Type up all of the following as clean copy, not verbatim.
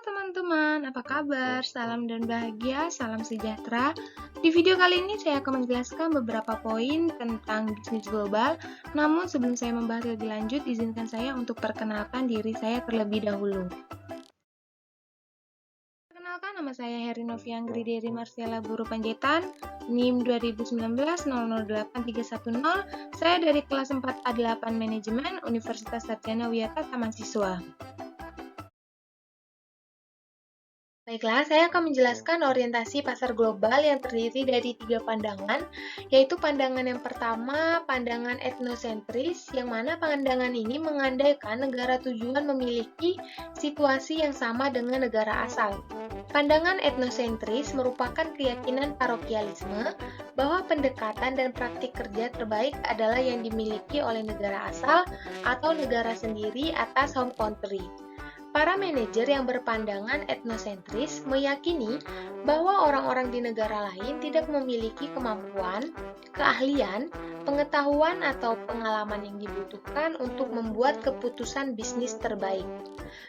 teman-teman, apa kabar? Salam dan bahagia, salam sejahtera. Di video kali ini saya akan menjelaskan beberapa poin tentang bisnis global. Namun sebelum saya membahas lebih lanjut, izinkan saya untuk perkenalkan diri saya terlebih dahulu. Perkenalkan, nama saya Heri Novianggri Dery Marcella Guru Panjaitan, NIM 2019-008310. Saya dari kelas 4A8 Manajemen, Universitas Sarjana Wiyata Taman Siswa. Baiklah, saya akan menjelaskan orientasi pasar global yang terdiri dari 3 pandangan, yaitu pandangan yang pertama, pandangan etnosentris, yang mana pandangan ini mengandaikan negara tujuan memiliki situasi yang sama dengan negara asal. Pandangan etnosentris merupakan keyakinan parokialisme bahwa pendekatan dan praktik kerja terbaik adalah yang dimiliki oleh negara asal atau negara sendiri atas home country. Para manajer yang berpandangan etnosentris meyakini bahwa orang-orang di negara lain tidak memiliki kemampuan, keahlian, pengetahuan, atau pengalaman yang dibutuhkan untuk membuat keputusan bisnis terbaik.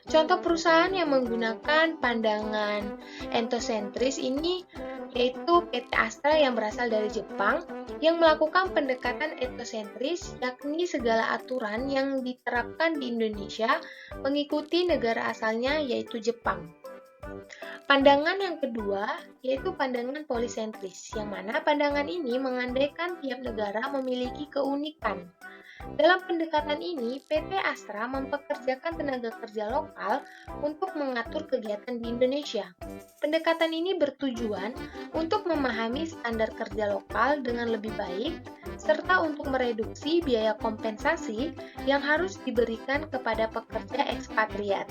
Contoh perusahaan yang menggunakan pandangan etnosentris ini yaitu PT Astra yang berasal dari Jepang, yang melakukan pendekatan etnosentris, yakni segala aturan yang diterapkan di Indonesia mengikuti negara asalnya yaitu Jepang. Pandangan yang kedua yaitu pandangan polisentris, yang mana pandangan ini mengandaikan tiap negara memiliki keunikan. Dalam pendekatan ini, PT Astra mempekerjakan tenaga kerja lokal untuk mengatur kegiatan di Indonesia. Pendekatan ini bertujuan untuk memahami standar kerja lokal dengan lebih baik, serta untuk mereduksi biaya kompensasi yang harus diberikan kepada pekerja ekspatriat.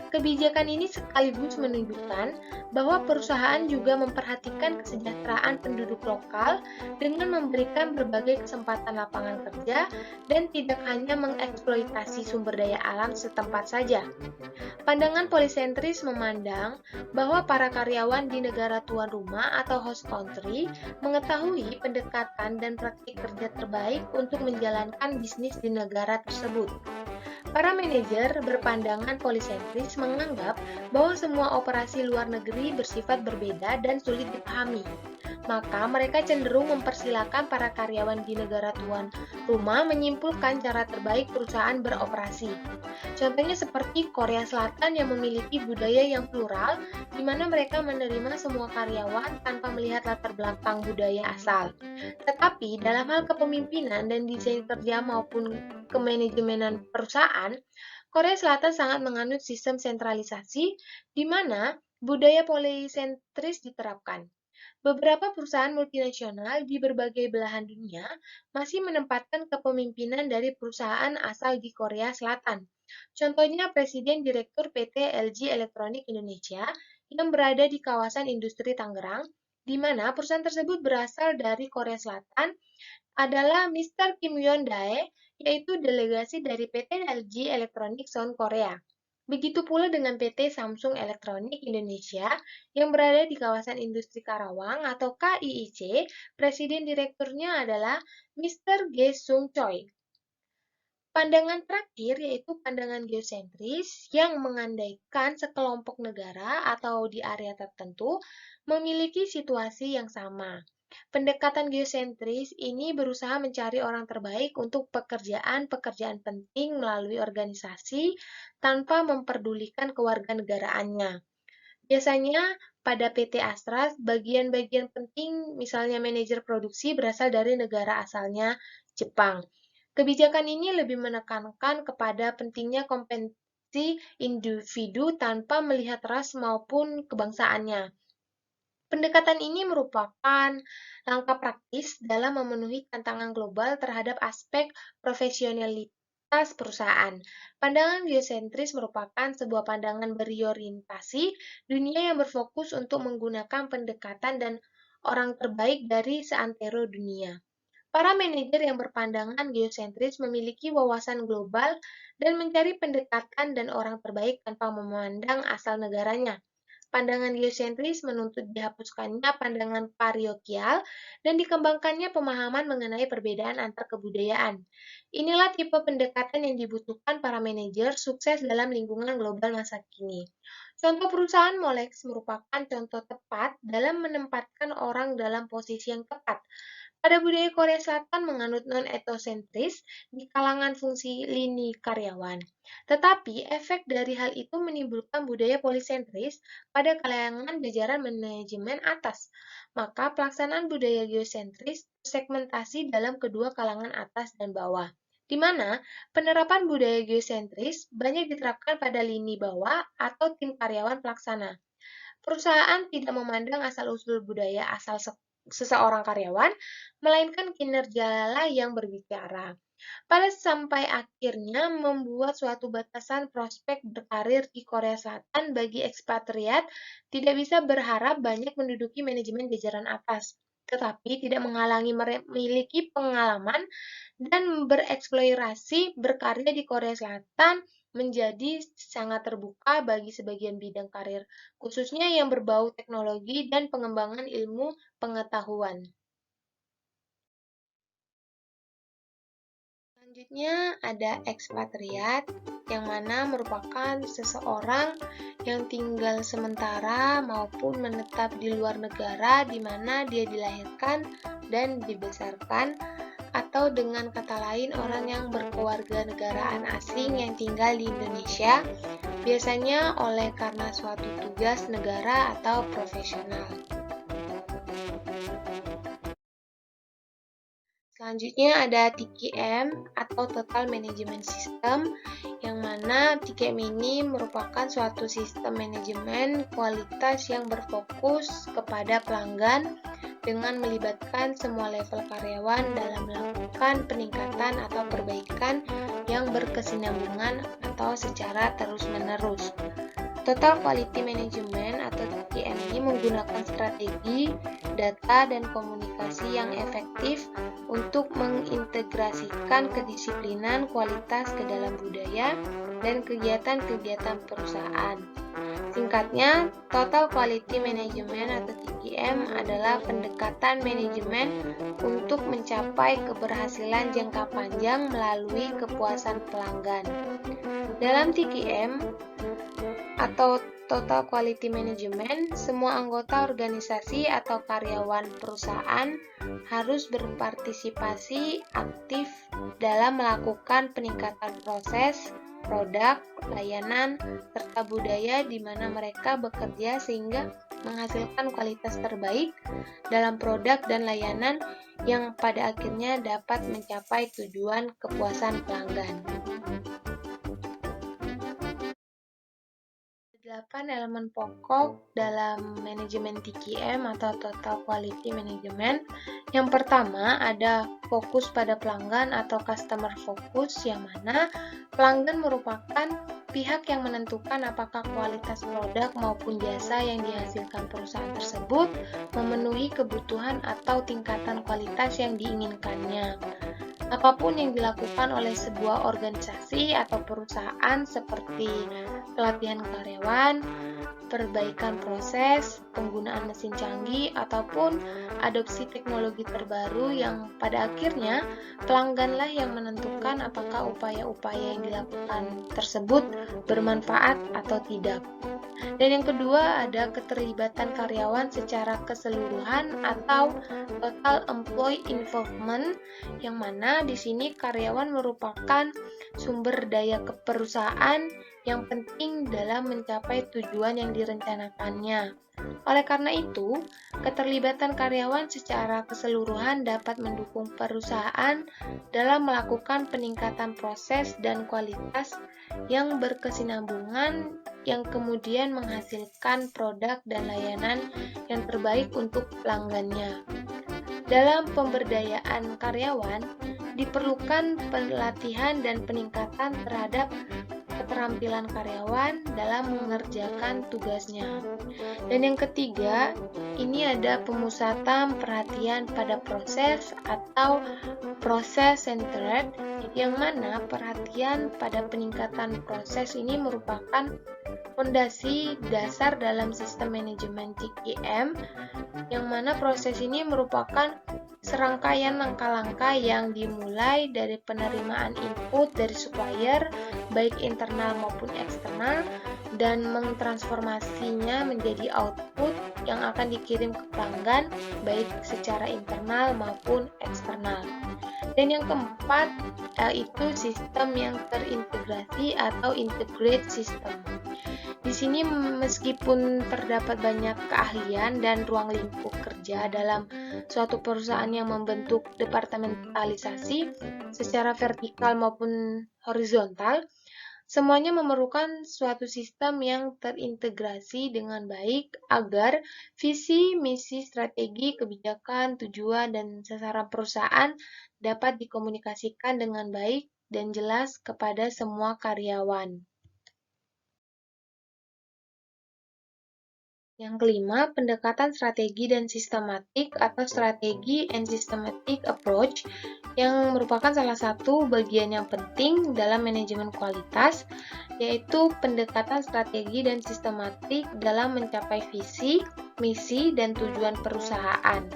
Kebijakan ini sekaligus menunjukkan bahwa perusahaan juga memperhatikan kesejahteraan penduduk lokal dengan memberikan berbagai kesempatan lapangan kerja dan tidak hanya mengeksploitasi sumber daya alam setempat saja. Pandangan polisentris memandang bahwa para karyawan di negara tuan rumah atau host country mengetahui pendekatan dan praktik kerja terbaik untuk menjalankan bisnis di negara tersebut. Para manajer berpandangan polisentris menganggap bahwa semua operasi luar negeri bersifat berbeda dan sulit dipahami. Maka mereka cenderung mempersilahkan para karyawan di negara tuan rumah menyimpulkan cara terbaik perusahaan beroperasi. Contohnya seperti Korea Selatan yang memiliki budaya yang plural, di mana mereka menerima semua karyawan tanpa melihat latar belakang budaya asal. Tetapi dalam hal kepemimpinan dan desain kerja maupun kemanajemenan perusahaan, Korea Selatan sangat menganut sistem sentralisasi di mana budaya polisentris diterapkan. Beberapa perusahaan multinasional di berbagai belahan dunia masih menempatkan kepemimpinan dari perusahaan asal di Korea Selatan. Contohnya Presiden Direktur PT LG Elektronik Indonesia yang berada di kawasan industri Tangerang, di mana perusahaan tersebut berasal dari Korea Selatan adalah Mr. Kim Yon-dae, yaitu delegasi dari PT LG Electronic Sound Korea. Begitu pula dengan PT Samsung Elektronik Indonesia yang berada di kawasan industri Karawang atau KIIC, presiden direkturnya adalah Mr. Ge Sung Choi. Pandangan terakhir yaitu pandangan geosentris yang mengandaikan sekelompok negara atau di area tertentu memiliki situasi yang sama. Pendekatan geosentris ini berusaha mencari orang terbaik untuk pekerjaan-pekerjaan penting melalui organisasi tanpa memperdulikan kewarganegaraannya. Biasanya pada PT Astra, bagian-bagian penting misalnya manajer produksi berasal dari negara asalnya Jepang. Kebijakan ini lebih menekankan kepada pentingnya kompetensi individu tanpa melihat ras maupun kebangsaannya. Pendekatan ini merupakan langkah praktis dalam memenuhi tantangan global terhadap aspek profesionalitas perusahaan. Pandangan geosentris merupakan sebuah pandangan berorientasi dunia yang berfokus untuk menggunakan pendekatan dan orang terbaik dari seantero dunia. Para manajer yang berpandangan geosentris memiliki wawasan global dan mencari pendekatan dan orang terbaik tanpa memandang asal negaranya. Pandangan geosentris menuntut dihapuskannya pandangan parokial dan dikembangkannya pemahaman mengenai perbedaan antar kebudayaan. Inilah tipe pendekatan yang dibutuhkan para manajer sukses dalam lingkungan global masa kini. Contoh perusahaan Molex merupakan contoh tepat dalam menempatkan orang dalam posisi yang tepat. Pada budaya Korea Selatan menganut non-etosentris di kalangan fungsi lini karyawan. Tetapi efek dari hal itu menimbulkan budaya polisentris pada kalangan jajaran manajemen atas. Maka pelaksanaan budaya geosentris segmentasi dalam kedua kalangan atas dan bawah, di mana penerapan budaya geosentris banyak diterapkan pada lini bawah atau tim karyawan pelaksana. Perusahaan tidak memandang asal-usul budaya asal seseorang karyawan, melainkan kinerjalah yang berbicara. Pada sampai akhirnya membuat suatu batasan prospek berkarir di Korea Selatan bagi ekspatriat tidak bisa berharap banyak menduduki manajemen jajaran atas, tetapi tidak menghalangi memiliki pengalaman dan bereksplorasi berkarya di Korea Selatan menjadi sangat terbuka bagi sebagian bidang karir, khususnya yang berbau teknologi dan pengembangan ilmu pengetahuan. Selanjutnya ada ekspatriat, yang mana merupakan seseorang yang tinggal sementara maupun menetap di luar negara di mana dia dilahirkan dan dibesarkan, atau dengan kata lain orang yang berkeluarga negaraan asing yang tinggal di Indonesia, biasanya oleh karena suatu tugas negara atau profesional. Selanjutnya ada TKM atau Total Management System, yang mana TKM ini merupakan suatu sistem manajemen kualitas yang berfokus kepada pelanggan dengan melibatkan semua level karyawan dalam melakukan peningkatan atau perbaikan yang berkesinambungan atau secara terus-menerus. Total Quality Management atau TQM ini menggunakan strategi, data, dan komunikasi yang efektif untuk mengintegrasikan kedisiplinan kualitas ke dalam budaya dan kegiatan-kegiatan perusahaan. Singkatnya, Total Quality Management atau TQM adalah pendekatan manajemen untuk mencapai keberhasilan jangka panjang melalui kepuasan pelanggan. Dalam TQM atau Total Quality Management, semua anggota organisasi atau karyawan perusahaan harus berpartisipasi aktif dalam melakukan peningkatan proses, produk, layanan, serta budaya di mana mereka bekerja sehingga menghasilkan kualitas terbaik dalam produk dan layanan yang pada akhirnya dapat mencapai tujuan kepuasan pelanggan. 8 elemen pokok dalam manajemen TQM atau Total Quality Management. Yang pertama ada fokus pada pelanggan atau customer focus, yang mana pelanggan merupakan pihak yang menentukan apakah kualitas produk maupun jasa yang dihasilkan perusahaan tersebut memenuhi kebutuhan atau tingkatan kualitas yang diinginkannya. Apapun yang dilakukan oleh sebuah organisasi atau perusahaan seperti pelatihan karyawan, perbaikan proses, penggunaan mesin canggih, ataupun adopsi teknologi terbaru yang pada akhirnya pelangganlah yang menentukan apakah upaya-upaya yang dilakukan tersebut bermanfaat atau tidak. Dan yang kedua ada keterlibatan karyawan secara keseluruhan atau total employee involvement, yang mana di sini karyawan merupakan sumber daya perusahaan yang penting dalam mencapai tujuan yang direncanakannya. Oleh karena itu, keterlibatan karyawan secara keseluruhan dapat mendukung perusahaan dalam melakukan peningkatan proses dan kualitas yang berkesinambungan yang kemudian menghasilkan produk dan layanan yang terbaik untuk pelanggannya. Dalam pemberdayaan karyawan, diperlukan pelatihan dan peningkatan terhadap keterampilan karyawan dalam mengerjakan tugasnya. Dan yang ketiga, ini ada pemusatan perhatian pada proses atau process centered, yang mana perhatian pada peningkatan proses ini merupakan fondasi dasar dalam sistem manajemen CQM, yang mana proses ini merupakan serangkaian langkah-langkah yang dimulai dari penerimaan input dari supplier, baik internal maupun eksternal, dan mentransformasinya menjadi output yang akan dikirim ke pelanggan, baik secara internal maupun eksternal. Dan yang keempat, yaitu sistem yang terintegrasi atau integrate system. Di sini meskipun terdapat banyak keahlian dan ruang lingkup kerja dalam suatu perusahaan yang membentuk departementalisasi secara vertikal maupun horizontal, semuanya memerlukan suatu sistem yang terintegrasi dengan baik agar visi, misi, strategi, kebijakan, tujuan, dan sasaran perusahaan dapat dikomunikasikan dengan baik dan jelas kepada semua karyawan. Yang kelima, pendekatan strategi dan sistematik atau strategi and systematic approach yang merupakan salah satu bagian yang penting dalam manajemen kualitas, yaitu pendekatan strategi dan sistematik dalam mencapai visi, misi, dan tujuan perusahaan.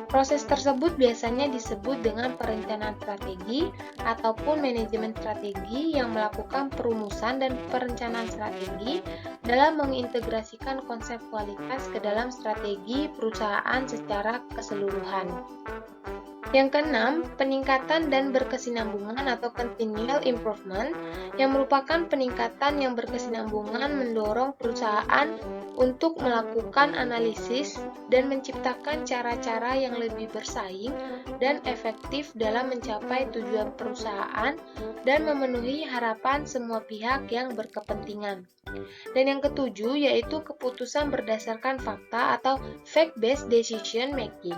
Proses tersebut biasanya disebut dengan perencanaan strategi ataupun manajemen strategi yang melakukan perumusan dan perencanaan strategi dalam mengintegrasikan konsep kualitas ke dalam strategi perusahaan secara keseluruhan. Yang keenam, peningkatan dan berkesinambungan atau continual improvement yang merupakan peningkatan yang berkesinambungan mendorong perusahaan untuk melakukan analisis dan menciptakan cara-cara yang lebih bersaing dan efektif dalam mencapai tujuan perusahaan dan memenuhi harapan semua pihak yang berkepentingan. Dan yang ketujuh yaitu keputusan berdasarkan fakta atau fact-based decision making.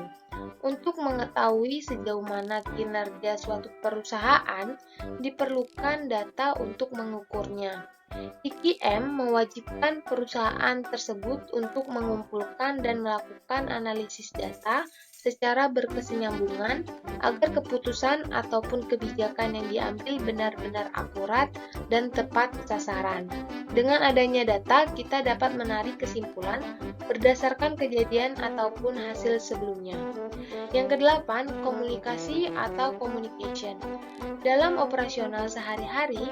Untuk mengetahui sejauh mana kinerja suatu perusahaan, diperlukan data untuk mengukurnya. IKM mewajibkan perusahaan tersebut untuk mengumpulkan dan melakukan analisis data secara berkesinambungan agar keputusan ataupun kebijakan yang diambil benar-benar akurat dan tepat sasaran. Dengan adanya data, kita dapat menarik kesimpulan berdasarkan kejadian ataupun hasil sebelumnya. Yang kedelapan, komunikasi atau communication. Dalam operasional sehari-hari,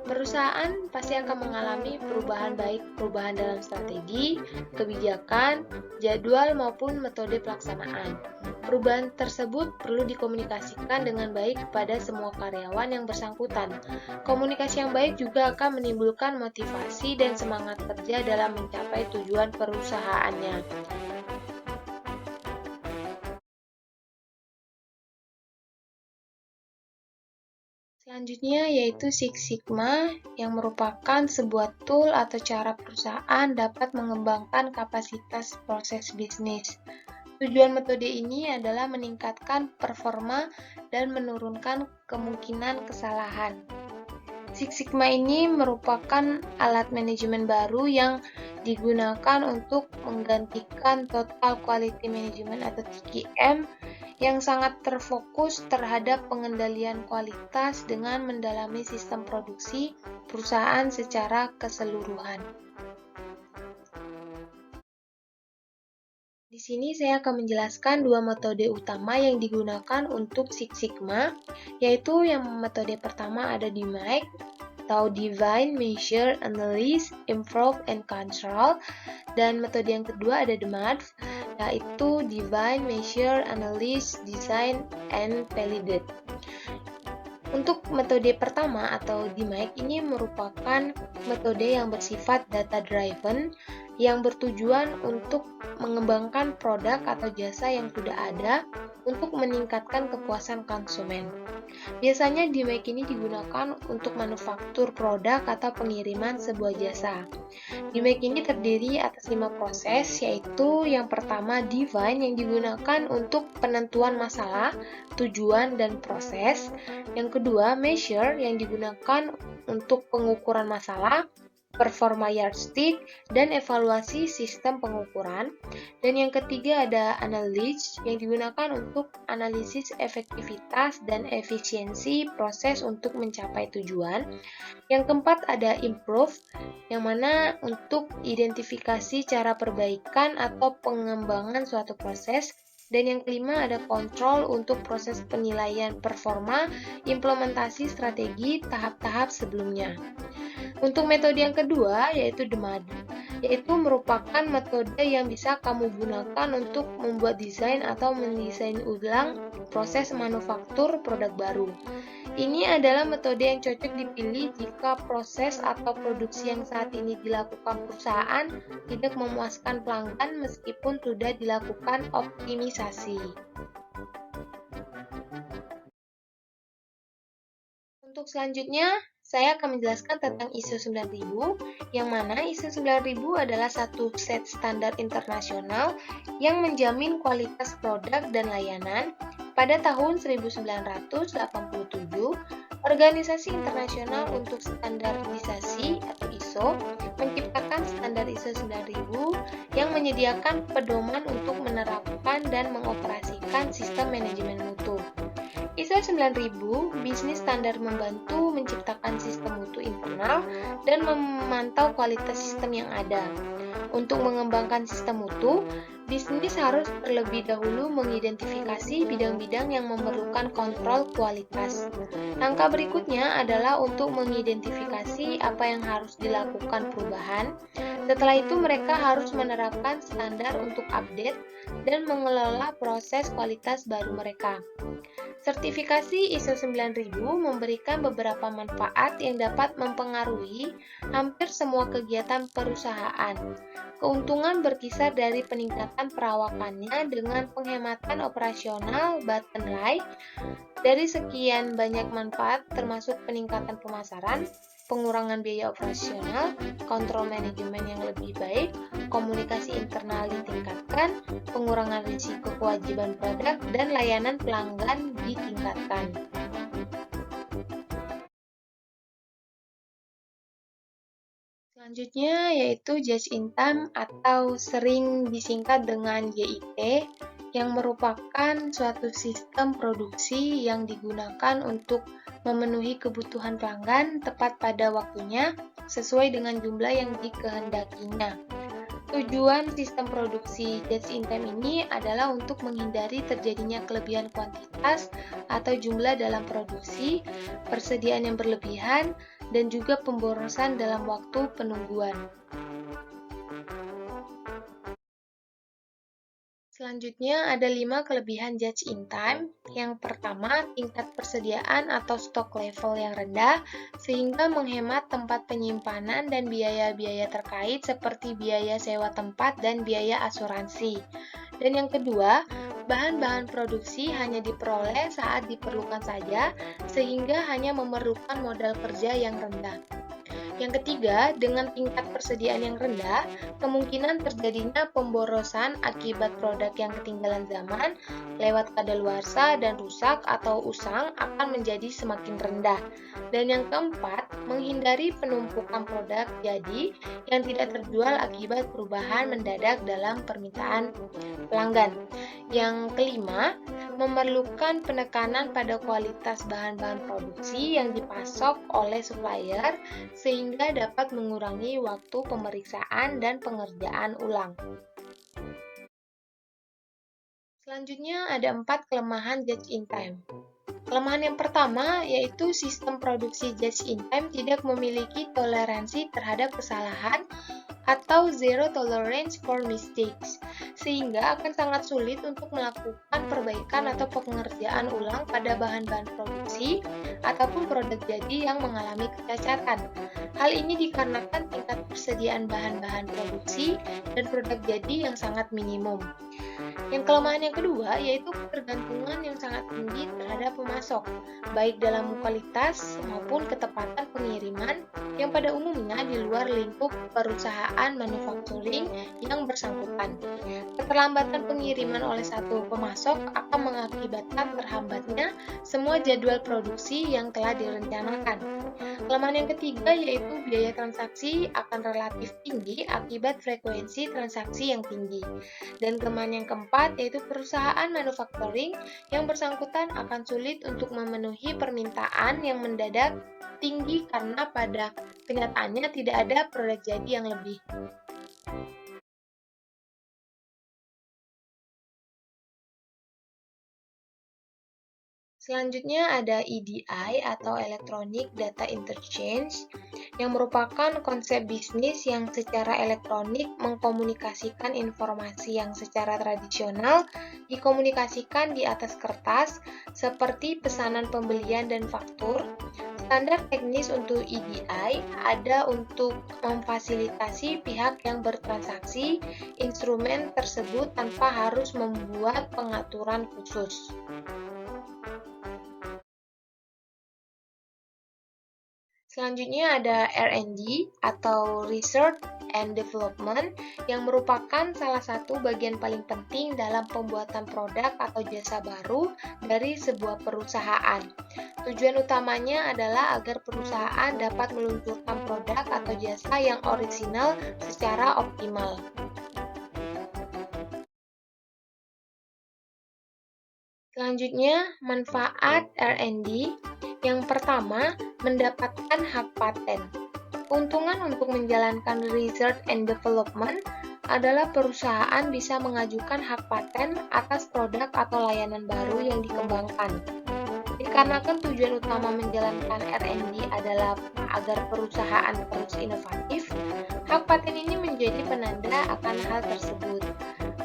perusahaan pasti akan mengalami perubahan dalam strategi, kebijakan, jadwal maupun metode pelaksanaan. Perubahan tersebut perlu dikomunikasikan dengan baik kepada semua karyawan yang bersangkutan. Komunikasi yang baik juga akan menimbulkan motivasi dan semangat kerja dalam mencapai tujuan perusahaannya. Selanjutnya yaitu Six Sigma yang merupakan sebuah tool atau cara perusahaan dapat mengembangkan kapasitas proses bisnis. Tujuan metode ini adalah meningkatkan performa dan menurunkan kemungkinan kesalahan. Six Sigma ini merupakan alat manajemen baru yang digunakan untuk menggantikan Total Quality Management atau TQM yang sangat terfokus terhadap pengendalian kualitas dengan mendalami sistem produksi perusahaan secara keseluruhan. Di sini saya akan menjelaskan dua metode utama yang digunakan untuk Six Sigma, yaitu yang metode pertama ada DMAIC atau Define, Measure, Analyze, Improve, and Control, dan metode yang kedua ada DMARV, yaitu Define, Measure, Analyze, Design, and Validate. Untuk metode pertama atau DMAIC ini merupakan metode yang bersifat data-driven yang bertujuan untuk mengembangkan produk atau jasa yang sudah ada untuk meningkatkan kepuasan konsumen. Biasanya DMAIC ini digunakan untuk manufaktur produk atau pengiriman sebuah jasa. DMAIC ini terdiri atas 5 proses, yaitu yang pertama Define yang digunakan untuk penentuan masalah, tujuan, dan proses. Yang kedua Measure yang digunakan untuk pengukuran masalah. performa yardstick, dan evaluasi sistem pengukuran. Dan yang ketiga ada analysis yang digunakan untuk analisis efektivitas dan efisiensi proses untuk mencapai tujuan. Yang keempat ada improve, yang mana untuk identifikasi cara perbaikan atau pengembangan suatu proses. Dan yang kelima ada kontrol untuk proses penilaian performa, implementasi strategi tahap-tahap sebelumnya. Untuk metode yang kedua yaitu DMAD, yaitu merupakan metode yang bisa kamu gunakan untuk membuat desain atau mendesain ulang proses manufaktur produk baru. Ini adalah metode yang cocok dipilih jika proses atau produksi yang saat ini dilakukan perusahaan tidak memuaskan pelanggan meskipun sudah dilakukan optimisasi. Untuk selanjutnya, saya akan menjelaskan tentang ISO 9000, yang mana ISO 9000 adalah satu set standar internasional yang menjamin kualitas produk dan layanan. Pada tahun 1987, Organisasi Internasional untuk Standarisasi atau ISO menciptakan standar ISO 9000 yang menyediakan pedoman untuk menerapkan dan mengoperasikan sistem manajemen mutu. ISO 9000 bisnis standar membantu menciptakan sistem mutu internal dan memantau kualitas sistem yang ada. Untuk mengembangkan sistem mutu, bisnis harus terlebih dahulu mengidentifikasi bidang-bidang yang memerlukan kontrol kualitas. Langkah berikutnya adalah untuk mengidentifikasi apa yang harus dilakukan perubahan. Setelah itu mereka harus menerapkan standar untuk update dan mengelola proses kualitas baru mereka. Sertifikasi ISO 9000 memberikan beberapa manfaat yang dapat mempengaruhi hampir semua kegiatan perusahaan. Keuntungan berkisar dari peningkatan perawakannya dengan penghematan operasional bottom line. Dari sekian banyak manfaat termasuk peningkatan pemasaran, pengurangan biaya operasional, kontrol manajemen yang lebih baik, komunikasi internal ditingkatkan, pengurangan risiko kewajiban produk, dan layanan pelanggan ditingkatkan. Selanjutnya yaitu just in time atau sering disingkat dengan JIT, yang merupakan suatu sistem produksi yang digunakan untuk memenuhi kebutuhan pelanggan tepat pada waktunya sesuai dengan jumlah yang dikehendakinya. Tujuan sistem produksi just in time ini adalah untuk menghindari terjadinya kelebihan kuantitas atau jumlah dalam produksi, persediaan yang berlebihan, dan juga pemborosan dalam waktu penungguan. Selanjutnya ada 5 kelebihan just in time. Yang pertama, tingkat persediaan atau stok level yang rendah sehingga menghemat tempat penyimpanan dan biaya-biaya terkait seperti biaya sewa tempat dan biaya asuransi. Dan yang kedua, bahan-bahan produksi hanya diperoleh saat diperlukan saja sehingga hanya memerlukan modal kerja yang rendah. Yang ketiga, dengan tingkat persediaan yang rendah, kemungkinan terjadinya pemborosan akibat produk yang ketinggalan zaman, lewat kadaluarsa dan rusak atau usang akan menjadi semakin rendah. Dan yang keempat, menghindari penumpukan produk jadi yang tidak terjual akibat perubahan mendadak dalam permintaan pelanggan. Yang kelima, memerlukan penekanan pada kualitas bahan-bahan produksi yang dipasok oleh supplier sehingga dapat mengurangi waktu pemeriksaan dan pengerjaan ulang. Selanjutnya ada 4 kelemahan just in time. Kelemahan yang pertama yaitu sistem produksi just in time tidak memiliki toleransi terhadap kesalahan atau zero tolerance for mistakes, sehingga akan sangat sulit untuk melakukan perbaikan atau pengerjaan ulang pada bahan-bahan produksi ataupun produk jadi yang mengalami kecacatan. Hal ini dikarenakan tingkat persediaan bahan-bahan produksi dan produk jadi yang sangat minimum. Yang kelemahan yang kedua yaitu ketergantungan yang sangat tinggi terhadap pemasok, baik dalam kualitas maupun ketepatan pengiriman yang pada umumnya di luar lingkup perusahaan manufacturing yang bersangkutan. Keterlambatan pengiriman oleh satu pemasok akan mengakibatkan terhambatnya semua jadwal produksi yang telah direncanakan. Kelemahan yang ketiga yaitu biaya transaksi akan relatif tinggi akibat frekuensi transaksi yang tinggi. Dan kelemahan yang keempat yaitu perusahaan manufacturing yang bersangkutan akan sulit untuk memenuhi permintaan yang mendadak tinggi karena pada kenyataannya tidak ada produk jadi yang lebih. Selanjutnya ada EDI atau Electronic Data Interchange yang merupakan konsep bisnis yang secara elektronik mengkomunikasikan informasi yang secara tradisional dikomunikasikan di atas kertas seperti pesanan pembelian dan faktur. Standar teknis untuk EDI ada untuk memfasilitasi pihak yang bertransaksi instrumen tersebut tanpa harus membuat pengaturan khusus. Selanjutnya ada R&D atau Research and Development yang merupakan salah satu bagian paling penting dalam pembuatan produk atau jasa baru dari sebuah perusahaan. Tujuan utamanya adalah agar perusahaan dapat meluncurkan produk atau jasa yang orisinal secara optimal. Selanjutnya, manfaat R&D. Yang pertama, mendapatkan hak paten. Keuntungan untuk menjalankan research and development adalah perusahaan bisa mengajukan hak paten atas produk atau layanan baru yang dikembangkan. Dikarenakan tujuan utama menjalankan R&D adalah agar perusahaan terus inovatif, hak paten ini menjadi penanda akan hal tersebut.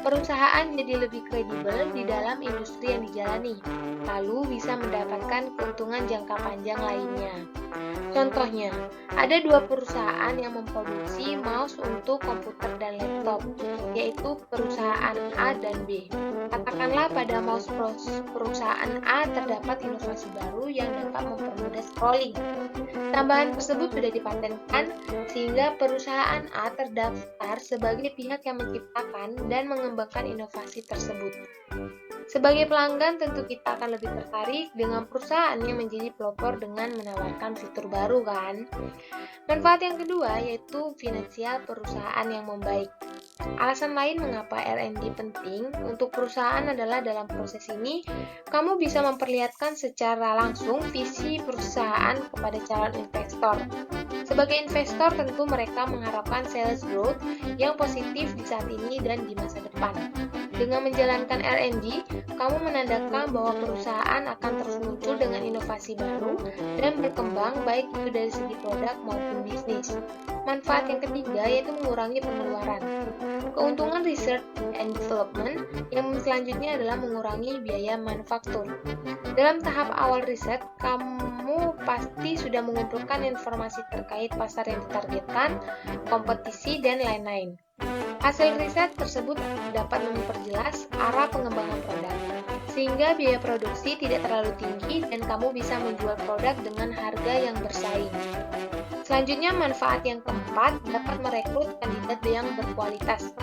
Perusahaan jadi lebih kredibel di dalam industri yang dijalani, lalu bisa mendapatkan keuntungan jangka panjang lainnya. Contohnya, ada dua perusahaan yang memproduksi mouse untuk komputer dan laptop, yaitu perusahaan A dan B. Katakanlah pada mouse perusahaan A terdapat inovasi baru yang dapat mempermudah scrolling. Tambahan tersebut sudah dipatenkan, sehingga perusahaan A terdaftar sebagai pihak yang menciptakan dan mengembangkan inovasi tersebut. Sebagai pelanggan, tentu kita akan lebih tertarik dengan perusahaan yang menjadi pelopor dengan menawarkan fitur baru, kan? Manfaat yang kedua yaitu finansial perusahaan yang membaik. Alasan lain mengapa R&D penting untuk perusahaan adalah dalam proses ini, kamu bisa memperlihatkan secara langsung visi perusahaan kepada calon investor. Sebagai investor, tentu mereka mengharapkan sales growth yang positif di saat ini dan di masa depan. Dengan menjalankan R&D, kamu menandakan bahwa perusahaan akan terus muncul dengan inovasi baru dan berkembang baik itu dari segi produk maupun bisnis. Manfaat yang ketiga yaitu mengurangi pengeluaran. Keuntungan research and development yang selanjutnya adalah mengurangi biaya manufaktur. Dalam tahap awal riset, kamu pasti sudah mengumpulkan informasi terkait pasar yang ditargetkan, kompetisi, dan lain-lain. Hasil riset tersebut dapat memperjelas arah pengembangan produk, sehingga biaya produksi tidak terlalu tinggi dan kamu bisa menjual produk dengan harga yang bersaing. Selanjutnya, manfaat yang keempat dapat merekrut kandidat yang berkualitas.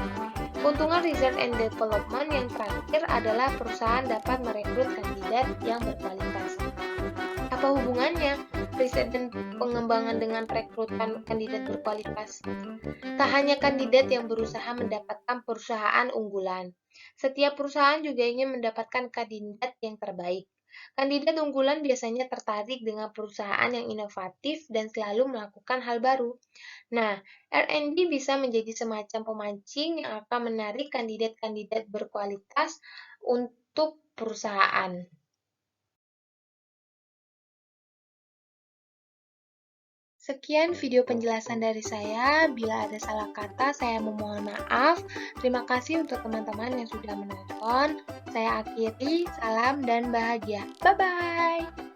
Keuntungan research and development yang terakhir adalah perusahaan dapat merekrut kandidat yang berkualitas. Apa hubungannya riset dan pengembangan dengan perekrutan kandidat berkualitas? Tak hanya kandidat yang berusaha mendapatkan perusahaan unggulan, setiap perusahaan juga ingin mendapatkan kandidat yang terbaik. Kandidat unggulan biasanya tertarik dengan perusahaan yang inovatif dan selalu melakukan hal baru. Nah, R&D bisa menjadi semacam pemancing yang akan menarik kandidat-kandidat berkualitas untuk perusahaan. Sekian video penjelasan dari saya. Bila ada salah kata, saya memohon maaf. Terima kasih untuk teman-teman yang sudah menonton. Saya akhiri, salam dan bahagia. Bye-bye!